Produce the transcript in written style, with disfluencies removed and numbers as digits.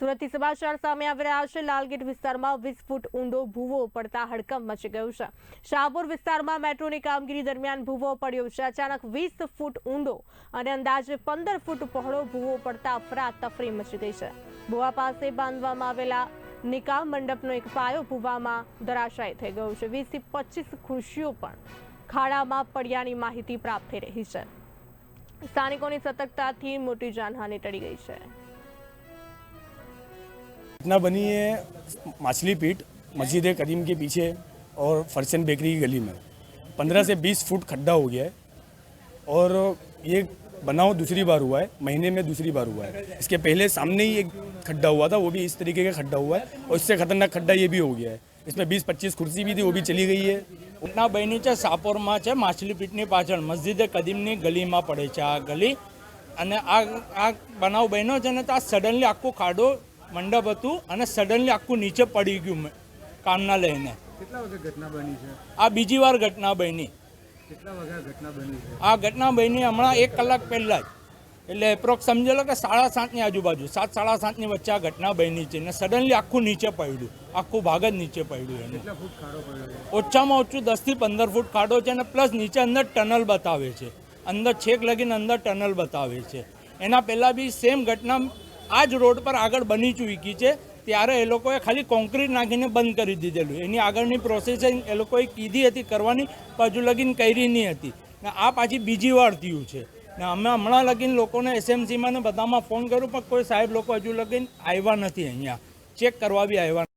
સુરતથી સમાચાર સામે આવી રહ્યા છે। લાલગેટ વિસ્તારમાં 20 ફૂટ ઊંડો ભૂવો પડતા હડકંપ મચી ગયું છે। શાહપુર વિસ્તારમાં મેટ્રોની કામગીરી દરમિયાન ભૂવો પડ્યો છે। અચાનક 20 ફૂટ ઊંડો અને અંદાજે 15 ફૂટ પહોળો ભૂવો પડતા અફરાતફરી મચી ગઈ છે। ભૂવા પાસે બાંધવામાં આવેલા નિકાહ મંડપનો એક પાયો ભૂવામાં ધરાશાયી થઈ ગયો છે। 20 થી 25 ખુરશીઓ પણ ખાડામાં પડ્યાની માહિતી પ્રાપ્ત થઈ રહી છે। સ્થાનિકોની સતર્કતાથી મોટી જાનહાનિ ટળી ગઈ છે। घटना बनी है माछली पीट मस्जिद कदीम के पीछे और फरसन बेकरी की गली में 15 से 20 फुट खड्डा हो गया है और ये बनाव दूसरी बार हुआ है, महीने में दूसरी बार हुआ है। इसके पहले सामने ही एक खड्डा हुआ था, वो भी इस तरीके का खड्डा हुआ है और इससे खतरनाक खड्डा ये भी हो गया है। इसमें 20-25 कुर्सी भी थी, वो भी चली गई है। घटना बनी है शाहपुरमा है माछली पीटनी पाछळ मस्जिद कदीमनी गलीमां पड़े छे। आ गली अने आ बनाव बन्यो छे ने तो आ सडनली आखो खाडो मंडप हतुं अने सडनली आखू नीचे पड़ी गयुं कामना लईने। કેટલા વાગે ઘટના બની છે? आ बीजी वार घटना बनी। કેટલા વાગે ઘટના બની છે? आ घटना बनी हमणां 1 કલાક पहला ज એટલે એપ્રોક્સ સમજી લો કે 7:30 ની આજુબાજુ 7-7:30 ની વચ્ચે આ ઘટના બની છે ને સડનલી આખું નીચે પડ્યું, આખું ભાગ જ નીચે પડ્યું। એનું કેટલા ફૂટ ખાડો પડ્યો છે? ઓછામાં ઓછું 10 થી 15 ફૂટ ખાડો છે અને પ્લસ નીચે અંદર ટનલ બતાવે છે, અંદર છેક લગીને અંદર ટનલ બતાવે છે। એના પહેલાં બી સેમ ઘટના આ જ રોડ પર આગળ બની ચૂકી છે, ત્યારે એ લોકોએ ખાલી કોન્ક્રીટ નાખીને બંધ કરી દીધેલું। એની આગળની પ્રોસેસિંગ એ લોકોએ કીધી હતી કરવાની, પણ હજુ લગીન કરી નહીં હતી ને આ પાછી બીજી વાર થયું છે ને અમે હમણાં લગીન લોકોને એસએમસીમાં ને બધામાં ફોન કર્યો પણ કોઈ સાહેબ લોકો હજુ લગીન આવ્યા નથી, અહીંયા ચેક કરવા બી આવ્યા।